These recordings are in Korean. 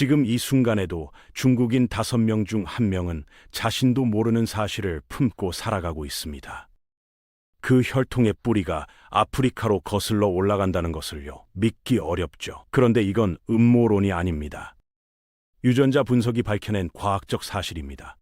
지금 이 순간에도 중국인 5명 중 1명은 자신도 모르는 사실을 품고 살아가고 있습니다. 그 혈통의 뿌리가 아프리카로 거슬러 올라간다는 것을요, 믿기 어렵죠. 그런데 이건 음모론이 아닙니다. 유전자 분석이 밝혀낸 과학적 사실입니다.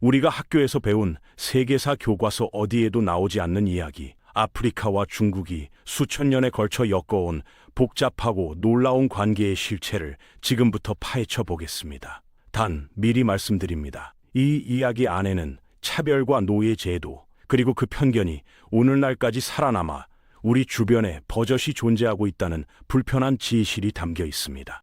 우리가 학교에서 배운 세계사 교과서 어디에도 나오지 않는 이야기, 아프리카와 중국이 수천 년에 걸쳐 엮어온 복잡하고 놀라운 관계의 실체를 지금부터 파헤쳐 보겠습니다. 단, 미리 말씀드립니다. 이 이야기 안에는 차별과 노예 제도, 그리고 그 편견이 오늘날까지 살아남아 우리 주변에 버젓이 존재하고 있다는 불편한 진실이 담겨 있습니다.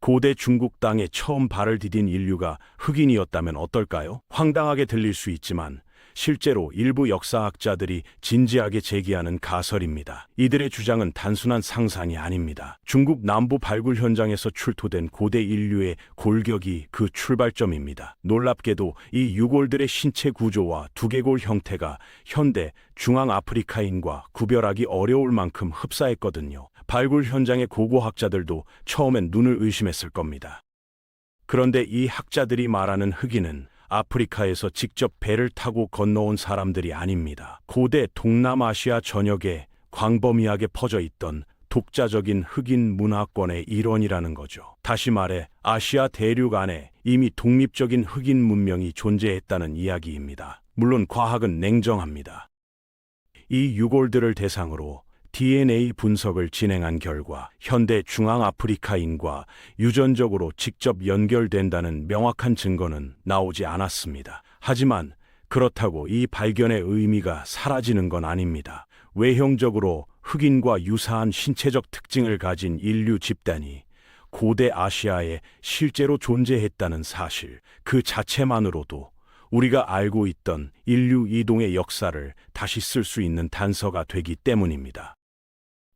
고대 중국 땅에 처음 발을 디딘 인류가 흑인이었다면 어떨까요? 황당하게 들릴 수 있지만 실제로 일부 역사학자들이 진지하게 제기하는 가설입니다. 이들의 주장은 단순한 상상이 아닙니다. 중국 남부 발굴 현장에서 출토된 고대 인류의 골격이 그 출발점입니다. 놀랍게도 이 유골들의 신체 구조와 두개골 형태가 현대 중앙아프리카인과 구별하기 어려울 만큼 흡사했거든요. 발굴 현장의 고고학자들도 처음엔 눈을 의심했을 겁니다. 그런데 이 학자들이 말하는 흑인은 아프리카에서 직접 배를 타고 건너온 사람들이 아닙니다. 고대 동남아시아 전역에 광범위하게 퍼져 있던 독자적인 흑인 문화권의 일원이라는 거죠. 다시 말해 아시아 대륙 안에 이미 독립적인 흑인 문명이 존재했다는 이야기입니다. 물론 과학은 냉정합니다. 이 유골들을 대상으로 DNA 분석을 진행한 결과 현대 중앙아프리카인과 유전적으로 직접 연결된다는 명확한 증거는 나오지 않았습니다. 하지만 그렇다고 이 발견의 의미가 사라지는 건 아닙니다. 외형적으로 흑인과 유사한 신체적 특징을 가진 인류 집단이 고대 아시아에 실제로 존재했다는 사실, 그 자체만으로도 우리가 알고 있던 인류 이동의 역사를 다시 쓸 수 있는 단서가 되기 때문입니다.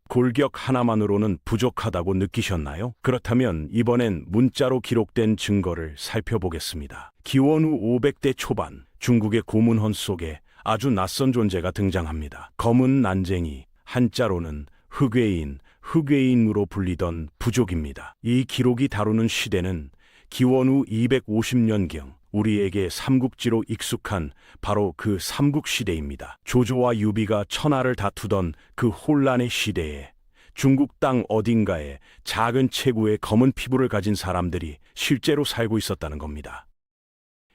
골격 하나만으로는 부족하다고 느끼셨나요? 그렇다면 이번엔 문자로 기록된 증거를 살펴보겠습니다. 기원 후 500대 초반 중국의 고문헌 속에 아주 낯선 존재가 등장합니다. 검은 난쟁이, 한자로는 흑외인으로 불리던 부족입니다. 이 기록이 다루는 시대는 기원 후 250년경, 우리에게 삼국지로 익숙한 바로 그 삼국시대입니다. 조조와 유비가 천하를 다투던 그 혼란의 시대에 중국 땅 어딘가에 작은 체구의 검은 피부를 가진 사람들이 실제로 살고 있었다는 겁니다.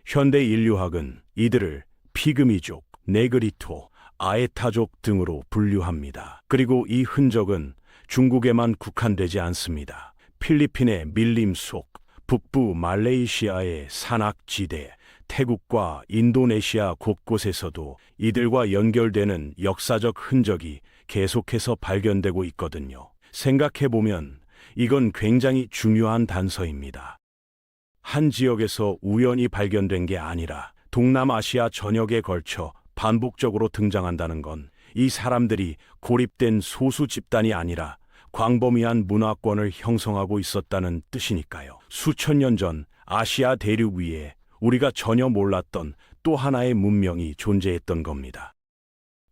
현대 인류학은 이들을 피그미족, 네그리토, 아에타족 등으로 분류합니다. 그리고 이 흔적은 중국에만 국한되지 않습니다. 필리핀의 밀림 속, 북부 말레이시아의 산악지대, 태국과 인도네시아 곳곳에서도 이들과 연결되는 역사적 흔적이 계속해서 발견되고 있거든요. 생각해보면 이건 굉장히 중요한 단서입니다. 한 지역에서 우연히 발견된 게 아니라 동남아시아 전역에 걸쳐 반복적으로 등장한다는 건 이 사람들이 고립된 소수 집단이 아니라 광범위한 문화권을 형성하고 있었다는 뜻이니까요. 수천 년 전 아시아 대륙 위에 우리가 전혀 몰랐던 또 하나의 문명이 존재했던 겁니다.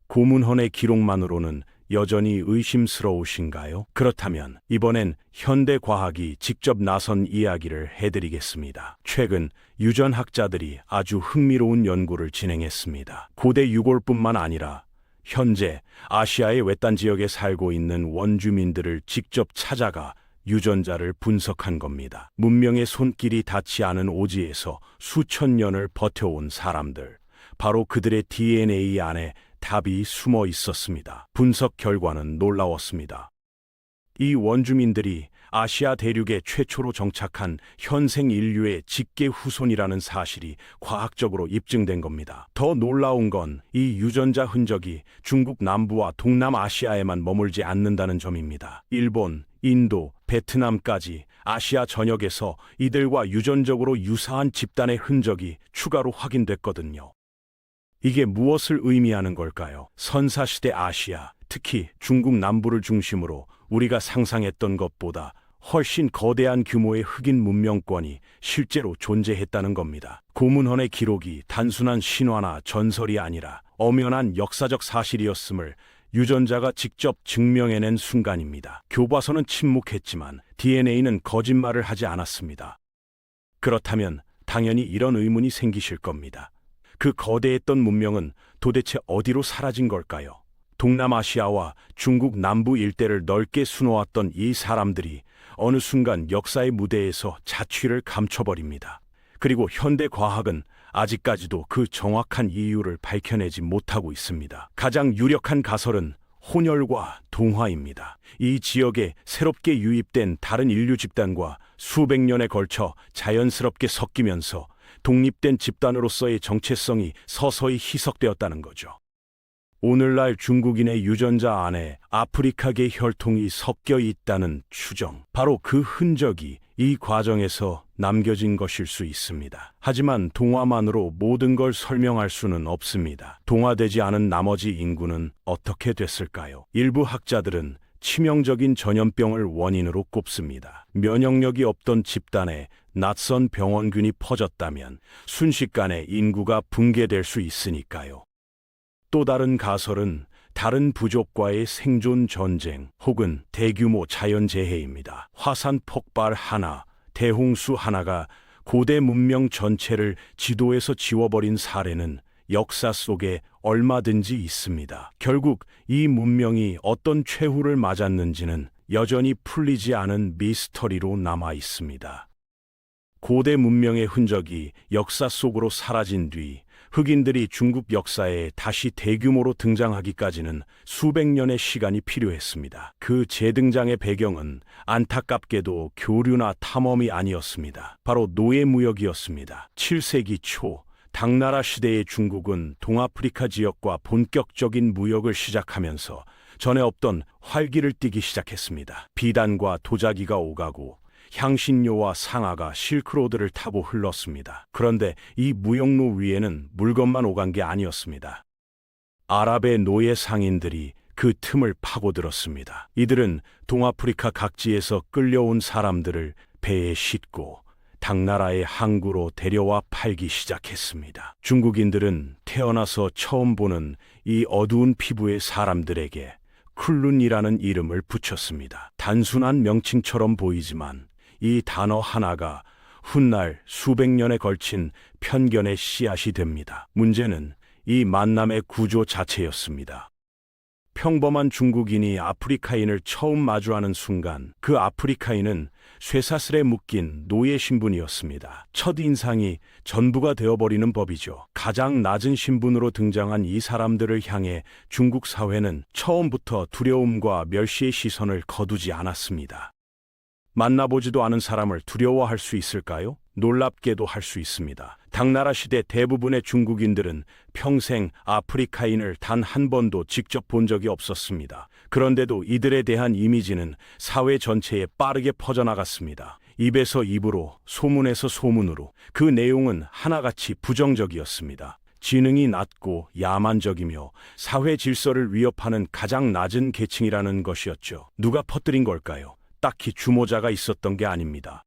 고문헌의 기록만으로는 여전히 의심스러우신가요? 그렇다면 이번엔 현대 과학이 직접 나선 이야기를 해드리겠습니다. 최근 유전학자들이 아주 흥미로운 연구를 진행했습니다. 고대 유골뿐만 아니라 현재 아시아의 외딴 지역에 살고 있는 원주민들을 직접 찾아가 유전자를 분석한 겁니다. 문명의 손길이 닿지 않은 오지에서 수천 년을 버텨온 사람들, 바로 그들의 DNA 안에 답이 숨어 있었습니다. 분석 결과는 놀라웠습니다. 이 원주민들이 아시아 대륙에 최초로 정착한 현생 인류의 직계 후손이라는 사실이 과학적으로 입증된 겁니다. 더 놀라운 건 이 유전자 흔적이 중국 남부와 동남아시아에만 머물지 않는다는 점입니다. 일본, 인도, 베트남까지 아시아 전역에서 이들과 유전적으로 유사한 집단의 흔적이 추가로 확인됐거든요. 이게 무엇을 의미하는 걸까요? 선사시대 아시아, 특히 중국 남부를 중심으로 우리가 상상했던 것보다 훨씬 거대한 규모의 흑인 문명권이 실제로 존재했다는 겁니다. 고문헌의 기록이 단순한 신화나 전설이 아니라 엄연한 역사적 사실이었음을 유전자가 직접 증명해낸 순간입니다. 교과서는 침묵했지만 DNA는 거짓말을 하지 않았습니다. 그렇다면 당연히 이런 의문이 생기실 겁니다. 그 거대했던 문명은 도대체 어디로 사라진 걸까요? 동남아시아와 중국 남부 일대를 넓게 수놓았던 이 사람들이 어느 순간 역사의 무대에서 자취를 감춰버립니다. 그리고 현대 과학은 아직까지도 그 정확한 이유를 밝혀내지 못하고 있습니다. 가장 유력한 가설은 혼혈과 동화입니다. 이 지역에 새롭게 유입된 다른 인류 집단과 수백 년에 걸쳐 자연스럽게 섞이면서 독립된 집단으로서의 정체성이 서서히 희석되었다는 거죠. 오늘날 중국인의 유전자 안에 아프리카계 혈통이 섞여 있다는 추정, 바로 그 흔적이 이 과정에서 남겨진 것일 수 있습니다. 하지만 동화만으로 모든 걸 설명할 수는 없습니다. 동화되지 않은 나머지 인구는 어떻게 됐을까요? 일부 학자들은 치명적인 전염병을 원인으로 꼽습니다. 면역력이 없던 집단에 낯선 병원균이 퍼졌다면 순식간에 인구가 붕괴될 수 있으니까요. 또 다른 가설은 다른 부족과의 생존 전쟁 혹은 대규모 자연재해입니다. 화산 폭발 하나, 대홍수 하나가 고대 문명 전체를 지도에서 지워버린 사례는 역사 속에 얼마든지 있습니다. 결국 이 문명이 어떤 최후를 맞았는지는 여전히 풀리지 않은 미스터리로 남아 있습니다. 고대 문명의 흔적이 역사 속으로 사라진 뒤 흑인들이 중국 역사에 다시 대규모로 등장하기까지는 수백 년의 시간이 필요했습니다. 그 재등장의 배경은 안타깝게도 교류나 탐험이 아니었습니다. 바로 노예무역이었습니다. 7세기 초 당나라 시대의 중국은 동아프리카 지역과 본격적인 무역을 시작하면서 전에 없던 활기를 띠기 시작했습니다. 비단과 도자기가 오가고 향신료와 상아가 실크로드를 타고 흘렀습니다. 그런데 이 무역로 위에는 물건만 오간 게 아니었습니다. 아랍의 노예 상인들이 그 틈을 파고들었습니다. 이들은 동아프리카 각지에서 끌려온 사람들을 배에 싣고 당나라의 항구로 데려와 팔기 시작했습니다. 중국인들은 태어나서 처음 보는 이 어두운 피부의 사람들에게 쿨룬이라는 이름을 붙였습니다. 단순한 명칭처럼 보이지만 이 단어 하나가 훗날 수백 년에 걸친 편견의 씨앗이 됩니다. 문제는 이 만남의 구조 자체였습니다. 평범한 중국인이 아프리카인을 처음 마주하는 순간 그 아프리카인은 쇠사슬에 묶인 노예 신분이었습니다. 첫인상이 전부가 되어버리는 법이죠. 가장 낮은 신분으로 등장한 이 사람들을 향해 중국 사회는 처음부터 두려움과 멸시의 시선을 거두지 않았습니다. 만나보지도 않은 사람을 두려워할 수 있을까요? 놀랍게도 할 수 있습니다. 당나라 시대 대부분의 중국인들은 평생 아프리카인을 단 한 번도 직접 본 적이 없었습니다. 그런데도 이들에 대한 이미지는 사회 전체에 빠르게 퍼져나갔습니다. 입에서 입으로, 소문에서 소문으로. 그 내용은 하나같이 부정적이었습니다. 지능이 낮고 야만적이며 사회 질서를 위협하는 가장 낮은 계층이라는 것이었죠. 누가 퍼뜨린 걸까요? 딱히 주모자가 있었던 게 아닙니다.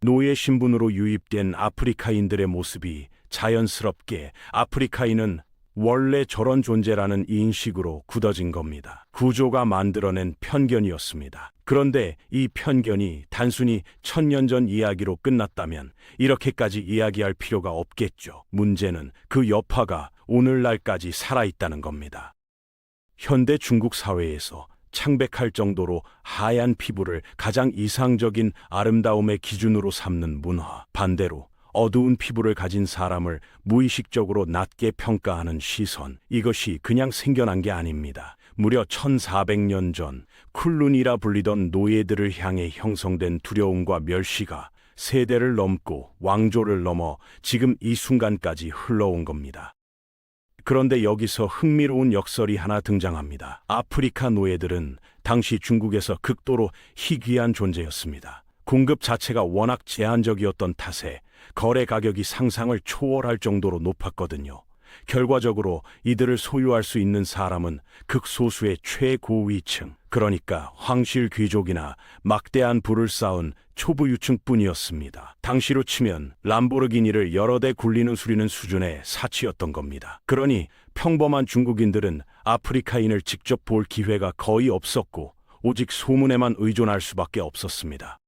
노예 신분으로 유입된 아프리카인들의 모습이 자연스럽게 아프리카인은 원래 저런 존재라는 인식으로 굳어진 겁니다. 구조가 만들어낸 편견이었습니다. 그런데 이 편견이 단순히 1000년 전 이야기로 끝났다면 이렇게까지 이야기할 필요가 없겠죠. 문제는 그 여파가 오늘날까지 살아있다는 겁니다. 현대 중국 사회에서 창백할 정도로 하얀 피부를 가장 이상적인 아름다움의 기준으로 삼는 문화, 반대로 어두운 피부를 가진 사람을 무의식적으로 낮게 평가하는 시선, 이것이 그냥 생겨난 게 아닙니다. 무려 1400년 전 쿨룬이라 불리던 노예들을 향해 형성된 두려움과 멸시가 세대를 넘고 왕조를 넘어 지금 이 순간까지 흘러온 겁니다. 그런데 여기서 흥미로운 역설이 하나 등장합니다. 아프리카 노예들은 당시 중국에서 극도로 희귀한 존재였습니다. 공급 자체가 워낙 제한적이었던 탓에 거래 가격이 상상을 초월할 정도로 높았거든요. 결과적으로 이들을 소유할 수 있는 사람은 극소수의 최고위층, 그러니까 황실 귀족이나 막대한 부를 쌓은 초부 유층뿐이었습니다. 당시로 치면 람보르기니를 여러 대 굴리는 수리는 수준의 사치였던 겁니다. 그러니 평범한 중국인들은 아프리카인을 직접 볼 기회가 거의 없었고 오직 소문에만 의존할 수밖에 없었습니다.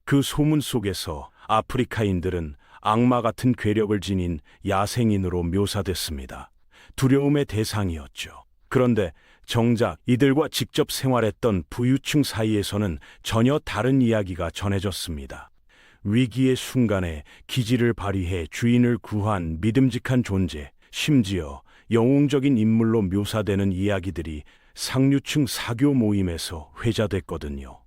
그 소문 속에서 아프리카인들은 악마 같은 괴력을 지닌 야생인으로 묘사됐습니다. 두려움의 대상이었죠. 그런데 정작 이들과 직접 생활했던 부유층 사이에서는 전혀 다른 이야기가 전해졌습니다. 위기의 순간에 기지를 발휘해 주인을 구한 믿음직한 존재, 심지어 영웅적인 인물로 묘사되는 이야기들이 상류층 사교 모임에서 회자됐거든요.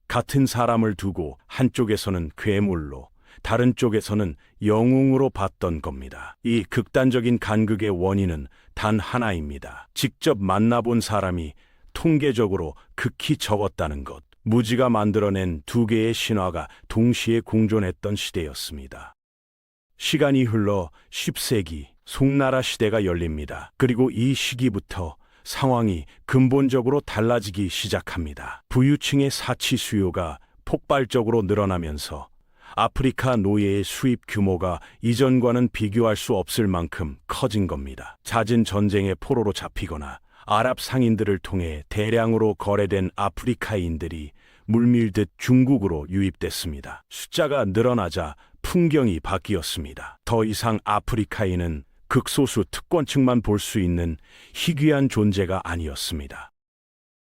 같은 사람을 두고 한쪽에서는 괴물로, 다른 쪽에서는 영웅으로 봤던 겁니다. 이 극단적인 간극의 원인은 단 하나입니다. 직접 만나본 사람이 통계적으로 극히 적었다는 것. 무지가 만들어낸 두 개의 신화가 동시에 공존했던 시대였습니다. 시간이 흘러 10세기 송나라 시대가 열립니다. 그리고 이 시기부터 상황이 근본적으로 달라지기 시작합니다. 부유층의 사치 수요가 폭발적으로 늘어나면서 아프리카 노예의 수입 규모가 이전과는 비교할 수 없을 만큼 커진 겁니다. 잦은 전쟁의 포로로 잡히거나 아랍 상인들을 통해 대량으로 거래된 아프리카인들이 물밀듯 중국으로 유입됐습니다. 숫자가 늘어나자 풍경이 바뀌었습니다. 더 이상 아프리카인은 극소수 특권층만 볼 수 있는 희귀한 존재가 아니었습니다.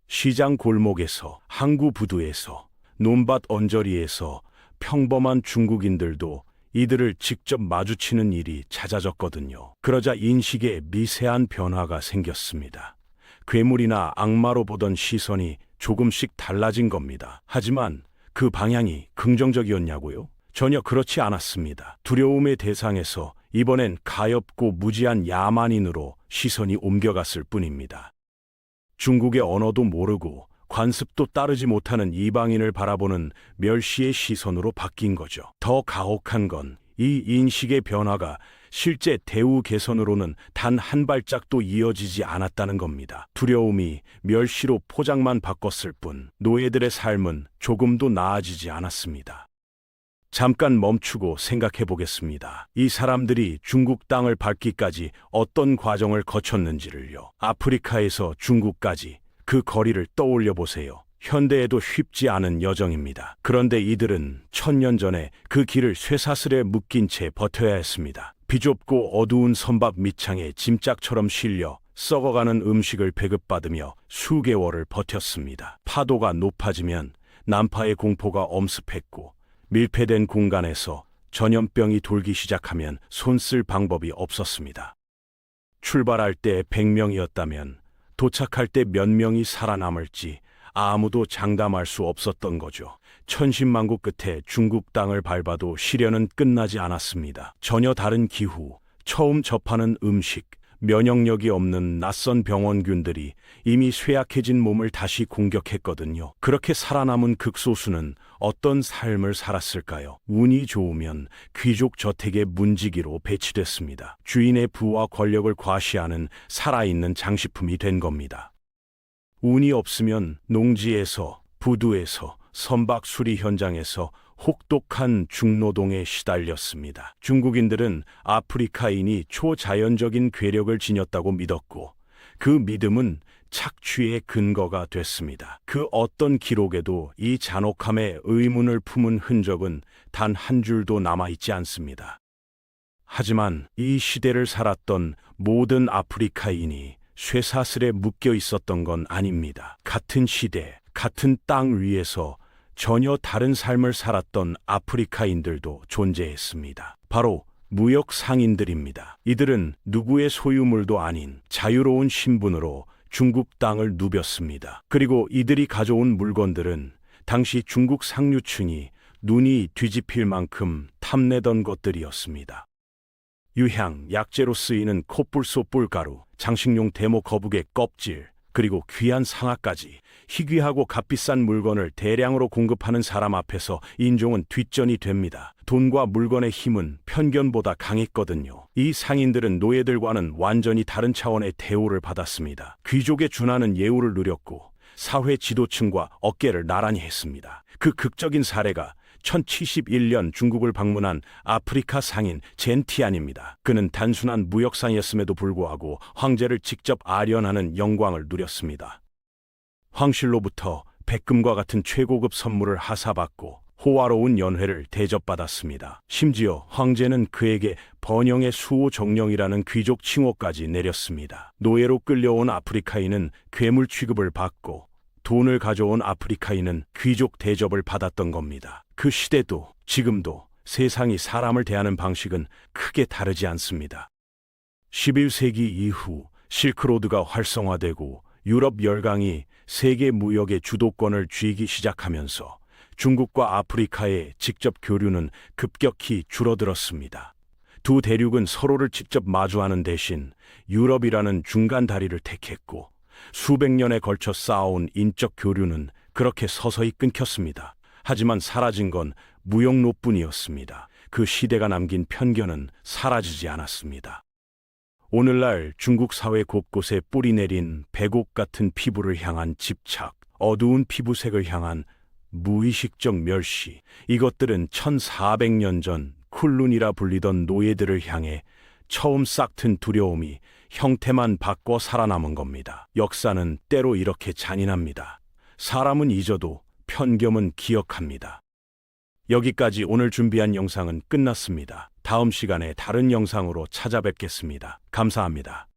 시장 골목에서, 항구 부두에서, 논밭 언저리에서 평범한 중국인들도 이들을 직접 마주치는 일이 잦아졌거든요. 그러자 인식에 미세한 변화가 생겼습니다. 괴물이나 악마로 보던 시선이 조금씩 달라진 겁니다. 하지만 그 방향이 긍정적이었냐고요? 전혀 그렇지 않았습니다. 두려움의 대상에서 이번엔 가엾고 무지한 야만인으로 시선이 옮겨갔을 뿐입니다. 중국의 언어도 모르고 관습도 따르지 못하는 이방인을 바라보는 멸시의 시선으로 바뀐 거죠. 더 가혹한 건 이 인식의 변화가 실제 대우 개선으로는 단 한 발짝도 이어지지 않았다는 겁니다. 두려움이 멸시로 포장만 바꿨을 뿐 노예들의 삶은 조금도 나아지지 않았습니다. 잠깐 멈추고 생각해 보겠습니다. 이 사람들이 중국 땅을 밟기까지 어떤 과정을 거쳤는지를요. 아프리카에서 중국까지 그 거리를 떠올려 보세요. 현대에도 쉽지 않은 여정입니다. 그런데 이들은 1000년 전에 그 길을 쇠사슬에 묶인 채 버텨야 했습니다. 비좁고 어두운 선박 밑창에 짐짝처럼 실려 썩어가는 음식을 배급받으며 수개월을 버텼습니다. 파도가 높아지면 난파의 공포가 엄습했고 밀폐된 공간에서 전염병이 돌기 시작하면 손 쓸 방법이 없었습니다. 출발할 때 100명이었다면 도착할 때 몇 명이 살아남을지 아무도 장담할 수 없었던 거죠. 천신만고 끝에 중국 땅을 밟아도 시련은 끝나지 않았습니다. 전혀 다른 기후, 처음 접하는 음식, 면역력이 없는 낯선 병원균들이 이미 쇠약해진 몸을 다시 공격했거든요. 그렇게 살아남은 극소수는 어떤 삶을 살았을까요? 운이 좋으면 귀족 저택의 문지기로 배치됐습니다. 주인의 부와 권력을 과시하는 살아있는 장식품이 된 겁니다. 운이 없으면 농지에서, 부두에서, 선박 수리 현장에서 혹독한 중노동에 시달렸습니다. 중국인들은 아프리카인이 초자연적인 괴력을 지녔다고 믿었고 그 믿음은 착취의 근거가 됐습니다. 그 어떤 기록에도 이 잔혹함의 의문을 품은 흔적은 단 한 줄도 남아있지 않습니다. 하지만 이 시대를 살았던 모든 아프리카인이 쇠사슬에 묶여 있었던 건 아닙니다. 같은 시대, 같은 땅 위에서 전혀 다른 삶을 살았던 아프리카인들도 존재했습니다. 바로 무역 상인들입니다. 이들은 누구의 소유물도 아닌 자유로운 신분으로 중국 땅을 누볐습니다. 그리고 이들이 가져온 물건들은 당시 중국 상류층이 눈이 뒤집힐 만큼 탐내던 것들이었습니다. 유향, 약재로 쓰이는 콧불소 뿔가루, 장식용 대모 거북의 껍질, 그리고 귀한 상아까지 희귀하고 값비싼 물건을 대량으로 공급하는 사람 앞에서 인종은 뒷전이 됩니다. 돈과 물건의 힘은 편견보다 강했거든요. 이 상인들은 노예들과는 완전히 다른 차원의 대우를 받았습니다. 귀족에 준하는 예우를 누렸고 사회 지도층과 어깨를 나란히 했습니다. 그 극적인 사례가 1071년 중국을 방문한 아프리카 상인 젠티안입니다. 그는 단순한 무역상이었음에도 불구하고 황제를 직접 아련하는 영광을 누렸습니다. 황실로부터 백금과 같은 최고급 선물을 하사받고 호화로운 연회를 대접받았습니다. 심지어 황제는 그에게 번영의 수호 정령이라는 귀족 칭호까지 내렸습니다. 노예로 끌려온 아프리카인은 괴물 취급을 받고 돈을 가져온 아프리카인은 귀족 대접을 받았던 겁니다. 그 시대도 지금도 세상이 사람을 대하는 방식은 크게 다르지 않습니다. 11세기 이후 실크로드가 활성화되고 유럽 열강이 세계 무역의 주도권을 쥐기 시작하면서 중국과 아프리카의 직접 교류는 급격히 줄어들었습니다. 두 대륙은 서로를 직접 마주하는 대신 유럽이라는 중간 다리를 택했고 수백 년에 걸쳐 쌓아온 인적 교류는 그렇게 서서히 끊겼습니다. 하지만 사라진 건 무역로뿐이었습니다. 그 시대가 남긴 편견은 사라지지 않았습니다. 오늘날 중국 사회 곳곳에 뿌리내린 백옥 같은 피부를 향한 집착, 어두운 피부색을 향한 무의식적 멸시, 이것들은 1400년 전 쿨룬이라 불리던 노예들을 향해 처음 싹튼 두려움이 형태만 바꿔 살아남은 겁니다. 역사는 때로 이렇게 잔인합니다. 사람은 잊어도 편견은 기억합니다. 여기까지 오늘 준비한 영상은 끝났습니다. 다음 시간에 다른 영상으로 찾아뵙겠습니다. 감사합니다.